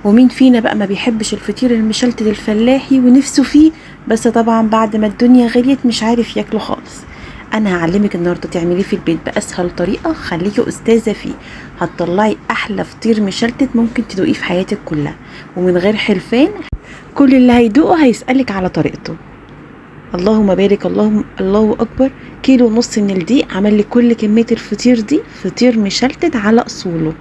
ومين فينا بقى ما بيحبش الفطير المشلتت الفلاحي ونفسه فيه، بس طبعا بعد ما الدنيا غليت مش عارف ياكله خالص. انا هعلمك النهارده تعمليه في البيت باسهل طريقه، خليكي استاذه فيه. هتطلعي احلى فطير مشلتت ممكن تدوقيه في حياتك كلها، ومن غير حلفان. كل اللي هيدوقه هيسالك على طريقته. اللهم بارك، اللهم الله اكبر. كيلو ونص من الدقيق عمل لي كل كميه الفطير دي، فطير مشلتت على اصوله.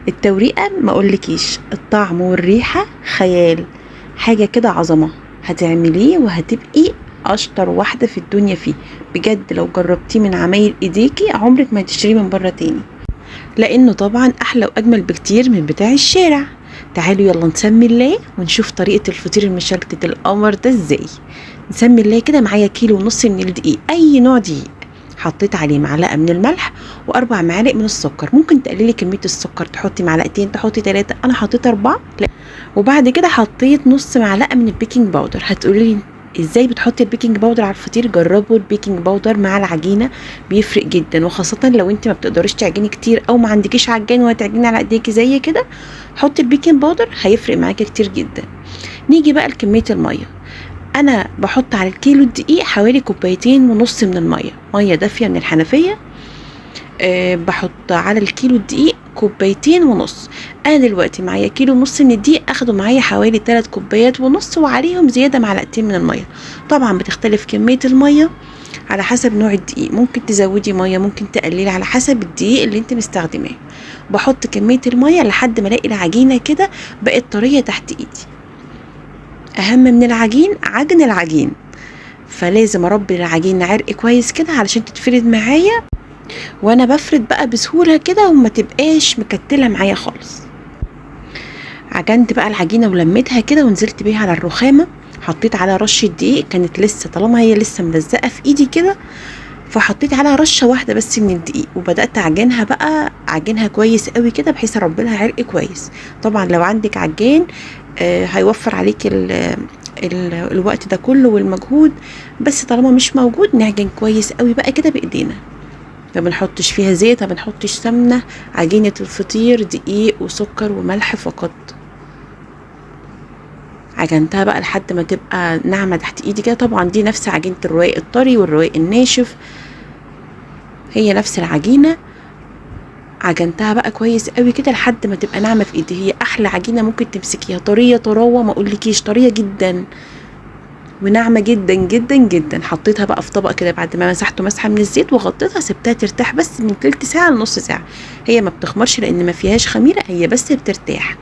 التوريقه ما اقولكيش، الطعم والريحه خيال، حاجه كده عظمه. هتعمليه وهتبقي اشطر واحده في الدنيا فيه بجد. لو جربتيه من عمايل ايديكي عمرك ما هتشتريه من بره تاني، لانه طبعا احلى واجمل بكتير من بتاع الشارع. تعالوا يلا نسمي الله ونشوف طريقه الفطير المشلتت القمر ده ازاي. نسمي الله كده. معايا كيلو ونص من الدقيق، اي نوع دقيق. حطيت عليه معلقه من الملح واربع معالق من السكر. ممكن تقللي كميه السكر، تحطي معلقتين، تحطي 3، انا حطيت 4. وبعد كده حطيت نص معلقه من البيكنج باودر. هتقولي لي ازاي بتحطي البيكنج باودر على الفطير؟ جربوا البيكنج باودر مع العجينه، بيفرق جدا، وخاصه لو انت ما بتقدريش تعجني كتير او ما عندكيش عجان وهتعجني على ايديكي زي كده. حطي البيكنج باودر هيفرق معاكي كتير جدا. نيجي بقى لكميه الميه. انا بحط على الكيلو الدقيق حوالي كوبايتين ونص من الميه، ميه دافيه من الحنفيه. بحط على الكيلو الدقيق كوبايتين ونص. انا دلوقتي معايا كيلو ونص من الدقيق، اخده معايا حوالي 3 كوبايات ونص، وعليهم زياده معلقتين من الميه. طبعا بتختلف كميه الميه على حسب نوع الدقيق، ممكن تزودي ميه ممكن تقللي على حسب الدقيق اللي انت مستخدماه. بحط كميه الميه لحد ما الاقي العجينه كده بقت طريه تحت ايدي. اهم من العجين عجن العجين، فلازم اربي العجين عرق كويس كده علشان تتفرد معايا، وانا بفرد بقى بسهوله كده وما تبقاش مكتله معايا خالص. عجنت بقى العجينه ولميتها كده ونزلت بيها على الرخامه. حطيت على رشه دقيق، كانت لسه طالما هي لسه ملزقه في ايدي كده، فحطيت عليها رشه واحده بس من الدقيق، وبدات اعجنها بقى، اعجنها كويس قوي كده بحيث اربي لها عرق كويس. طبعا لو عندك عجان هيوفر عليك الوقت ده كله والمجهود، بس طالما مش موجود نعجن كويس قوي بقى كده بايدينا. ما بنحطش فيها زيت، ما بنحطش سمنه. عجينه الفطير دقيق وسكر وملح فقط. عجنتها بقى لحد ما تبقى ناعمه تحت ايدي كده. طبعا دي نفس عجينه الرقاق الطري والرقاق الناشف، هي نفس العجينه. عجنتها بقى كويس قوي كده لحد ما تبقى ناعمه في ايدي. هي احلى عجينه ممكن تمسكيها، طريه طراوه ما اقولكيش، طريه جدا وناعمه جدا جدا جدا. حطيتها بقى في طبق كده بعد ما مسحته مسحه من الزيت، وغطيتها سبتها ترتاح بس من تلت ساعه لنص ساعه. هي ما بتخمرش لان ما فيهاش خميره، هي بس بترتاح.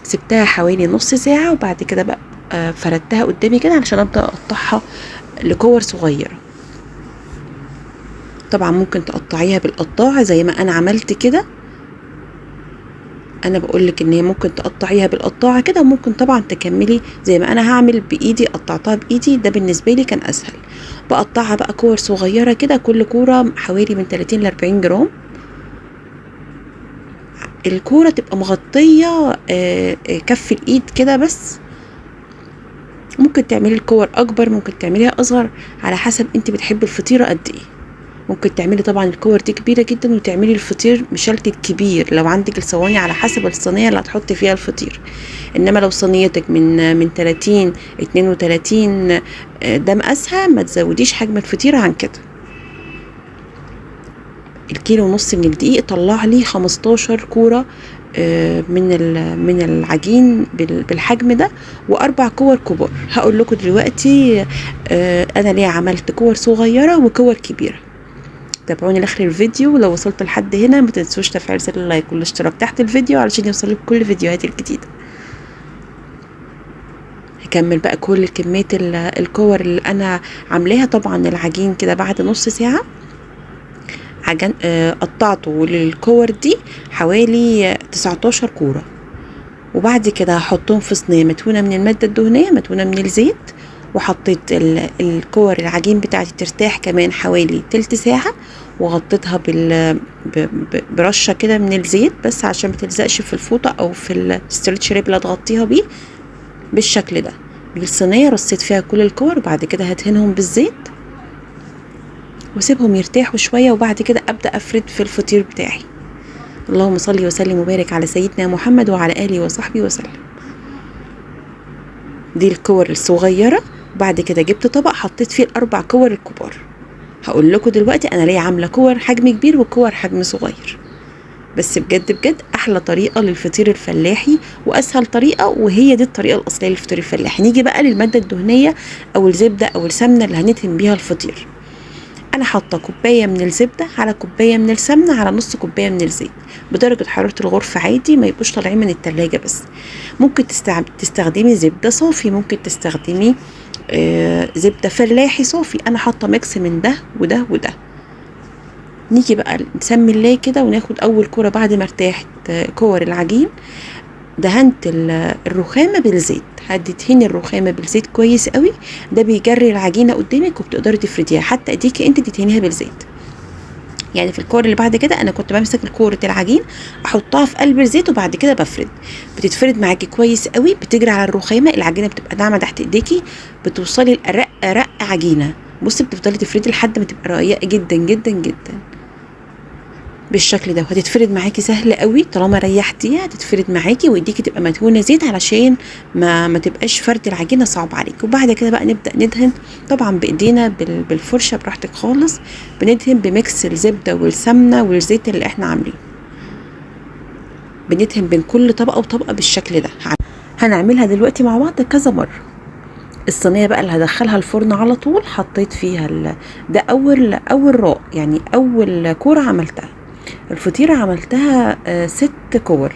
سبتها حوالي نص ساعه، وبعد كده بقى فردتها قدامي كده علشان ابدا اقطعها لكور صغيره. طبعا ممكن تقطعيها بالقطاعه زي ما انا عملت كده. انا بقولك ان هي ممكن تقطعيها بالقطاعه كده، وممكن طبعا تكملي زي ما انا هعمل بايدي. قطعتها بايدي، ده بالنسبه لي كان اسهل. بقطعها بقى كور صغيره كده، كل كوره حوالي من 30 ل 40 جرام. الكوره تبقى مغطيه كف الايد كده بس. ممكن تعملي الكور اكبر، ممكن تعمليها اصغر، على حسب انت بتحبي الفطيره قد ايه. ممكن تعملي طبعا الكور دي كبيره جدا وتعملي الفطير مشلتت كبير لو عندك الصواني، على حسب الصينيه اللي هتحطي فيها الفطير. انما لو صينيتك من 30 32 ده مقاسها، ما تزوديش حجم الفطيره عن كده. الكيلو ونص من الدقيق طلع لي 15 كوره من العجين بالحجم ده، واربع كور كبار. هقول لكم دلوقتي انا ليه عملت كور صغيره وكور كبيره. تابعوني لاخر الفيديو. لو وصلت لحد هنا ما تنسوش تفعيل زر اللايك والاشتراك تحت الفيديو علشان يوصلك كل فيديوهاتي الجديده. هكمل بقى كل كميه الكور اللي انا عاملاها. طبعا العجين كده بعد نص ساعه عجن قطعته للكور دي حوالي 19 كوره. وبعد كده هحطهم في صينيه مدهونه من الماده الدهنيه، مدهونه من الزيت. وحطيت الكور العجين بتاعتي ترتاح كمان حوالي تلت ساعة، وغطيتها برشة كده من الزيت بس عشان ما تلزقش في الفوطة او في الستريتش ريب اللي هتغطيها بيه. بالشكل ده بالصينية رصيت فيها كل الكور، وبعد كده هدهنهم بالزيت واسيبهم يرتاحوا شوية، وبعد كده ابدأ افرد في الفطير بتاعي. اللهم صل وسلم وبارك على سيدنا محمد وعلى آله وصحبه وسلم. دي الكور الصغيرة. وبعد كده جبت طبق حطيت فيه ال4 كور الكبار. هقول لكم دلوقتي انا ليه عامله كور حجم كبير وكور حجم صغير. بس بجد بجد احلى طريقه للفطير الفلاحي واسهل طريقه، وهي دي الطريقه الاصليه للفطير الفلاحي. نيجي بقى للماده الدهنيه او الزبده او السمنه اللي هندهن بيها الفطير. انا حاطه كوبايه من الزبده على كوبايه من السمنه على نص كوبايه من الزيت بدرجه حراره الغرفه عادي، ما يبقوش طالعين من التلاجة. بس ممكن تستخدمي زبده صافي، ممكن تستخدمي زبده فلاحي صافي. انا حاطه ميكس من ده وده وده. نيجي بقى نسمي الله كده وناخد اول كوره بعد ما ارتاحت كور العجين. دهنت الرخامه بالزيت. هتدهني الرخامه بالزيت كويس قوي، ده بيجري العجينه قدامك وبتقدري تفرديها حتى ايديكي انت تدهنيها بالزيت. يعني في الكور اللي بعد كده انا كنت بمسك الكوره العجين احطها في قلب الزيت وبعد كده بفرد. بتتفرد معاكي كويس قوي، بتجري على الرخامه، العجينه بتبقى ناعمه تحت ايديكي، بتوصلي لأرق رق عجينه. بصي بتفضلي تفردي لحد ما تبقى رقيقه جدا جدا جدا بالشكل ده. وهتتفرد معاكي سهل قوي طالما ريحتيها، هتتفرد معاكي وايديكي تبقى مدهونه زيت علشان ما تبقاش فرد العجينه صعب عليك. وبعد كده بقى نبدا ندهن طبعا بايدينا بالفرشه براحتك خالص. بندهن بميكس الزبده والسمنه والزيت اللي احنا عاملينه. بندهن بين كل طبقه وطبقه بالشكل ده. هنعملها دلوقتي مع بعض كذا مره. الصينيه بقى اللي هدخلها الفرن على طول حطيت فيها ده اول راق، يعني اول كوره عملتها. الفطيرة عملتها 6 كور،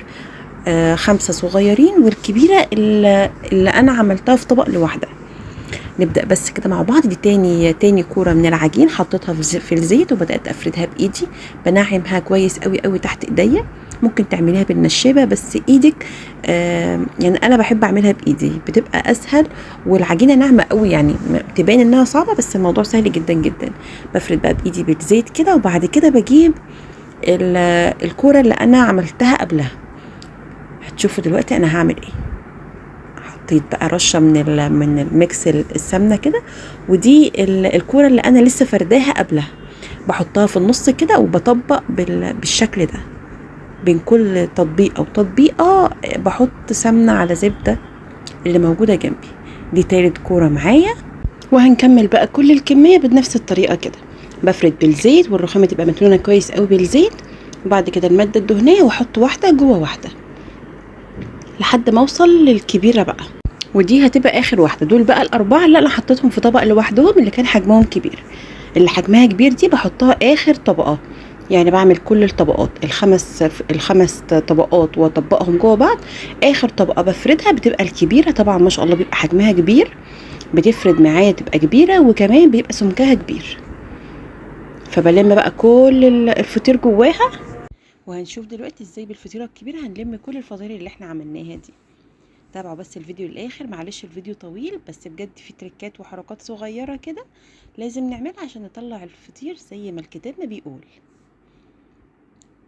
5 صغيرين والكبيرة اللي أنا عملتها في طبق لوحدها. نبدأ بس كده مع بعض. دي تاني كورة من العجين حطيتها في الزيت وبدأت أفردها بإيدي، بنعمها كويس قوي قوي تحت إيديا. ممكن تعمليها بالنشابة بس إيدك يعني أنا بحب أعملها بإيدي بتبقى أسهل، والعجينة ناعمة قوي يعني تبان إنها صعبة بس الموضوع سهل جدا جدا. بفرد بقى بإيدي بالزيت كده، وبعد كده بجيب الكورة اللي انا عملتها قبلها. هتشوفوا دلوقتي انا هعمل ايه. حطيت بقى رشة من الميكس السمنة كده، ودي الكورة اللي انا لسه فرداها قبلها. بحطها في النص كده وبطبق بالشكل ده. بين كل تطبيقة وتطبيقة بحط سمنة على زبدة اللي موجودة جنبي. دي تالت كورة معايا، وهنكمل بقى كل الكمية بنفس الطريقة كده. بفرد بالزيت والرخامه تبقى متلونه كويس قوي بالزيت، وبعد كده الماده الدهنيه واحط واحده جوه واحده لحد ما اوصل للكبيره بقى، ودي هتبقى اخر واحده. دول بقى ال4 اللي انا حطيتهم في طبق لوحدهم اللي كان حجمهم كبير. اللي حجمها كبير دي بحطها اخر طبقه، يعني بعمل كل الطبقات الخمس طبقات واطبقهم جوه بعض. اخر طبقه بفردها بتبقى الكبيره. طبعا ما شاء الله بيبقى حجمها كبير، بتفرد معايا تبقى كبيره، وكمان بيبقى سمكها كبير. فبلم بقى كل الفطير جواها، وهنشوف دلوقتي ازاي بالفطيره الكبيره هنلم كل الفطاير اللي احنا عملناها دي. تابعوا بس الفيديو للاخر، معلش الفيديو طويل بس بجد في تريكات وحركات صغيره كده لازم نعملها عشان نطلع الفطير زي ما الكتاب ما بيقول.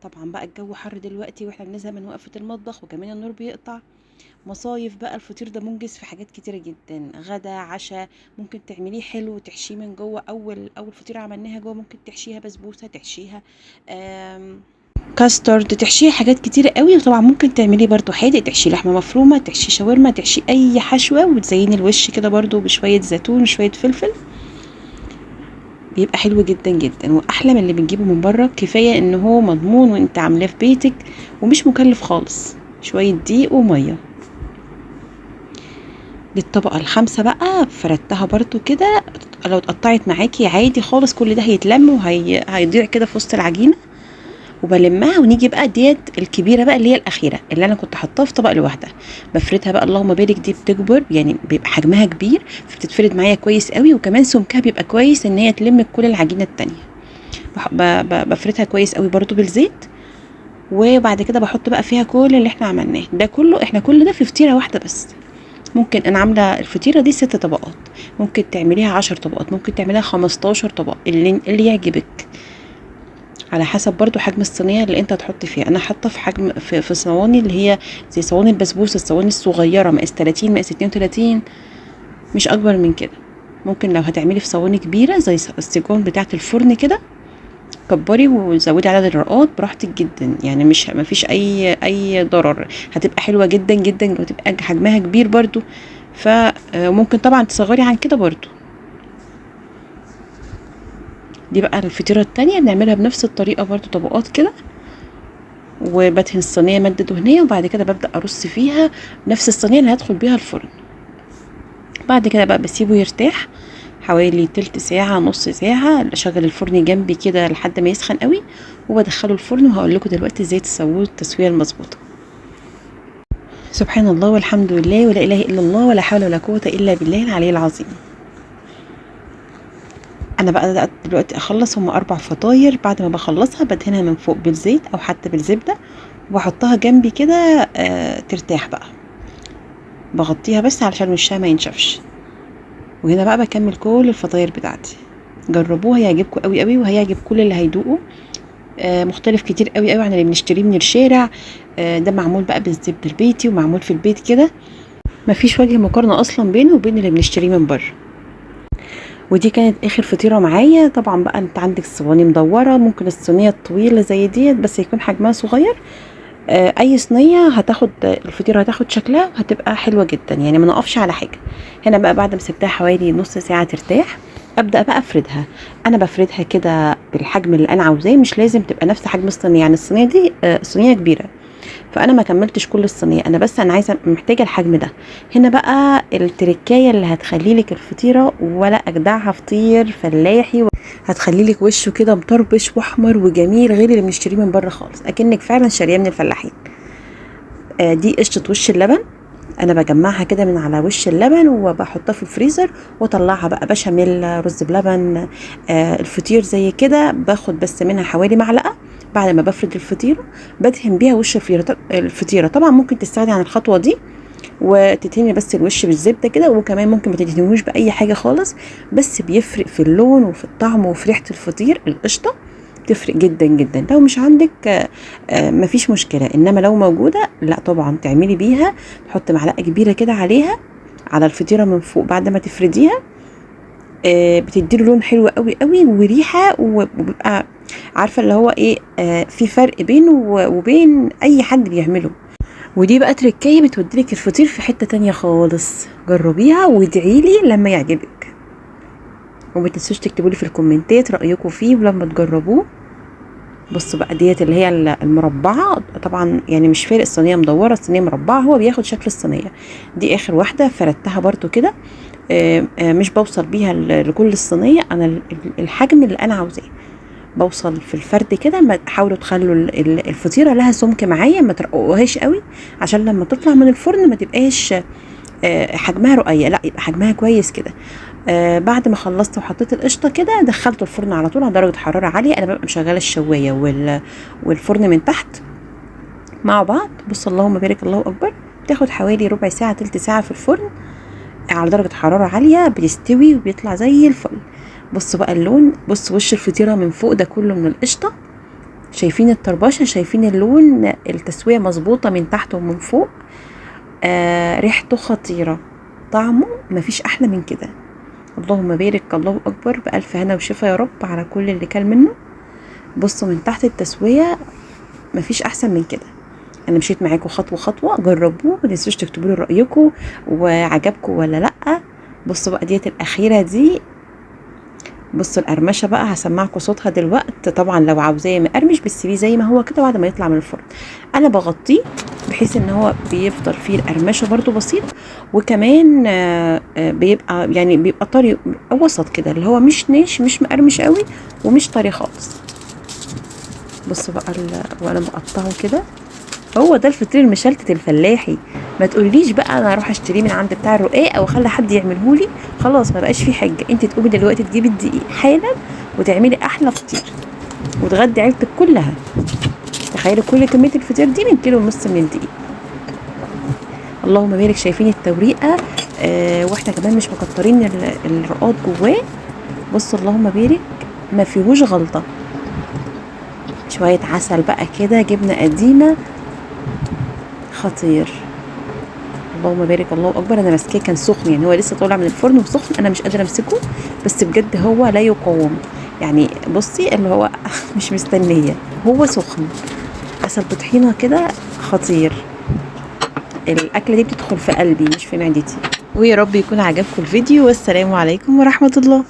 طبعا بقى الجو حر دلوقتي واحنا بنزهق من وقفه المطبخ، وكمان النور بيقطع. مصايف بقى الفطير ده منجز في حاجات كتيره جدا، غدا عشاء. ممكن تعمليه حلو تحشيه من جوه. اول فطيره عملناها جوه ممكن تحشيها بسبوسه، تحشيها كاسترد، تحشيه حاجات كتيره قوي. وطبعا ممكن تعمليه برضو حادق، تحشيه لحمه مفرومه، تحشيه شاورما، تحشيه اي حشوه، وتزيني الوش كده برضو بشويه زيتون وشويه فلفل. بيبقى حلو جدا جدا واحلى من اللي بنجيبه من بره. كفايه ان هو مضمون وانت عاملاه في بيتك ومش مكلف خالص. شويه دقيق وميه. دي الطبقه الخامسه بقى فردتها برضو كده. لو اتقطعت معاكي عادي خالص، كل ده هيتلم وهيضيع كده في وسط العجينه. وبلمها. ونيجي بقى ديت الكبيره بقى اللي هي الاخيره اللي انا كنت حاطاها في طبق لوحدها. بفردها بقى اللهم بارك. دي بتكبر يعني بيبقى حجمها كبير، فبتتفرد معايا كويس قوي، وكمان سمكها بيبقى كويس ان هي تلم كل العجينه التانية. بفردها كويس قوي برضو بالزيت. وبعد كده بحط بقى فيها كل اللي احنا عملناه ده كله. احنا كل ده في فطيره واحده بس. ممكن انا عامله الفطيره دي 6 طبقات، ممكن تعمليها 10 طبقات، ممكن تعمليها 15 طبق، اللي يعجبك على حسب برضو حجم الصينيه اللي انت هتحط فيها. انا حاطه في حجم في صواني اللي هي زي صواني البسبوسه، الصواني الصغيره مقاس 30 مقاس 32، مش اكبر من كده. ممكن لو هتعملي في صواني كبيره زي السيجون بتاعه الفرن كده كبري وزودي عدد الرقات براحتك جدا، يعني مش مفيش اي ضرر، هتبقى حلوه جدا جدا وتبقى حجمها كبير برضو. فممكن طبعا تصغري عن كده برضو. دي بقى الفطيره التانية بنعملها بنفس الطريقه برضو، طبقات كده، وبدهن الصينيه ماده دهنيه، وبعد كده ببدا ارص فيها نفس الصينيه اللي هدخل بيها الفرن. بعد كده بقى بسيبه يرتاح حوالي تلت ساعة نص ساعة، اشغل الفرن جنبي كده لحد ما يسخن قوي، وبدخله الفرن، وهقول لكم دلوقتي ازاي تسووه التسوية المظبوطة. سبحان الله والحمد لله ولا اله الا الله ولا حول ولا قوة الا بالله العلي العظيم. انا بقى دلوقتي اخلص، هم 4 فطاير. بعد ما بخلصها بدهنها من فوق بالزيت او حتى بالزبدة، وبحطها جنبي كده ترتاح بقى، بغطيها بس علشان وشها ما ينشفش. وهنا بقى بكمل كل الفطاير بتاعتي. جربوها هيعجبكم قوي قوي، وهيعجب كل اللي هيدوقوا. مختلف كتير قوي قوي عن اللي بنشتريه من الشارع. ده معمول بقى بالزبده البيتي ومعمول في البيت كده، مفيش وجه مقارنه اصلا بينه وبين اللي بنشتريه من بره. ودي كانت اخر فطيره معايا. طبعا بقى انت عندك صواني مدوره، ممكن الصينيه الطويله زي ديت بس يكون حجمها صغير. اي صينيه هتاخد الفطيره، هتاخد شكلها وهتبقى حلوه جدا، يعني ما نقفش على حاجه. هنا بقى بعد ما سبتها حوالي نص ساعه ترتاح، ابدا بقى افردها. انا بفردها كده بالحجم اللي انا عاوزاه، مش لازم تبقى نفس حجم الصينيه، يعني الصينيه دي صينيه كبيره، فانا ما كملتش كل الصينيه، انا بس انا عايزه محتاجه الحجم ده. هنا بقى التركايه اللي هتخلي لك الفطيره ولا اجدعها فطير فلاحي، هتخلي لك وشه كده مطربش واحمر وجميل، غير اللي بنشتريه من بره خالص، اكنك فعلا شاريه من الفلاحين. دي قشطه وش اللبن، انا بجمعها كده من على وش اللبن وبحطها في الفريزر، واطلعها بقى بشاميل رز بلبن. الفطير زي كده باخد بس منها حوالي معلقه. بعد ما بفرد الفطيره بدهن بيها وش الفطيره. طبعا ممكن تستغني عن الخطوه دي وتدهني بس الوش بالزبده كده، وكمان ممكن ما تدهنوش باي حاجه خالص، بس بيفرق في اللون وفي الطعم وفي ريحه الفطير. القشطه تفرق جدا جدا. لو مش عندك مفيش مشكله، انما لو موجوده لا طبعا تعملي بيها. تحط معلقه كبيره كده عليها على الفطيره من فوق بعد ما تفرديها، بتديله لون حلو قوي قوي وريحه، وبيبقى عارفه اللي هو ايه، في فرق بينه وبين اي حد بيعمله. ودي بقى تركية بتوديلك الفطير في حتة تانية خالص. جربيها وادعيلي لما يعجبك، وما تنسوش تكتبولي في الكومنتات رأيكم فيه ولما تجربوه. بصوا بقى ديت اللي هي المربعة، طبعا يعني مش فارق الصينية مدورة الصينية مربعة، هو بياخد شكل الصينية. دي اخر واحدة فردتها برضو كده، مش بوصل بيها لكل الصينية، انا الحجم اللي انا عاوزاه بوصل في الفرد كده. ما حاولوا تخلوا الفطيرة لها سمك معايا، ما ترققوهاش قوي عشان لما تطلع من الفرن ما تبقاش حجمها رقيق، لا يبقى حجمها كويس كده. بعد ما خلصت وحطيت القشطه كده دخلته الفرن على طول على درجه حراره عاليه. انا ببقى مشغله الشوايه والفرن من تحت مع بعض. بص اللهم بارك الله اكبر، بتاخد حوالي ربع ساعه تلت ساعه في الفرن على درجه حراره عاليه، بيستوي وبيطلع زي الفل. بصوا بقى اللون، بص وش الفطيره من فوق ده كله من القشطه، شايفين الطربشه، شايفين اللون، التسويه مظبوطه من تحت ومن فوق. ريحته خطيره، طعمه مفيش احلى من كده. اللهم بارك الله اكبر، بألف هنا وشفا يا رب على كل اللي كل منه. بصوا من تحت التسويه مفيش احسن من كده. انا مشيت معاكم خطوه خطوه، جربوه ما تنسوش تكتبوا لي رايكم وعجبكم ولا لا. بصوا بقى ديت الاخيره دي، بصوا القرمشه بقى هسمعكم صوتها دلوقتي. طبعا لو عاوزاه مقرمش بتسيبيه زي ما هو كده بعد ما يطلع من الفرن. انا بغطيه بحيث ان هو بيفضل فيه القرمشه برضو بسيط، وكمان بيبقى يعني بيبقى طري وسط كده، اللي هو مش ناش مش مقرمش قوي ومش طري خالص. بصوا بقى وانا بقطعه كده، هو ده الفطير المشلتت الفلاحي. ما تقوليش بقى انا هروح اشتريه من عند بتاع الرقاق او اخلي حد يعمله لي، خلاص ما بقاش في حجه. انت تقومي دلوقتي تجيبي الدقيق حالا وتعملي احلى فطير وتغدي عيلتك كلها. تخيلي كل كميه الفطير دي من كيلو ونص من الدقيق. اللهم بارك، شايفين التوريقه؟ واحنا كمان مش مكترين الرقاق جواه. بصوا اللهم بارك، ما فيهوش غلطه. شويه عسل بقى كده، جبنه قديمه، خطير. اللهم بارك الله اكبر. انا ماسكاه كان سخن، يعني هو لسه طالع من الفرن وسخن، انا مش قادره امسكه، بس بجد هو لا يقاوم. يعني بصي اللي هو مش مستنيه، هو سخن عسل بطحينه كده خطير. الاكله دي بتدخل في قلبي مش في معدتي. ويا رب يكون عجبكم الفيديو، والسلام عليكم ورحمه الله.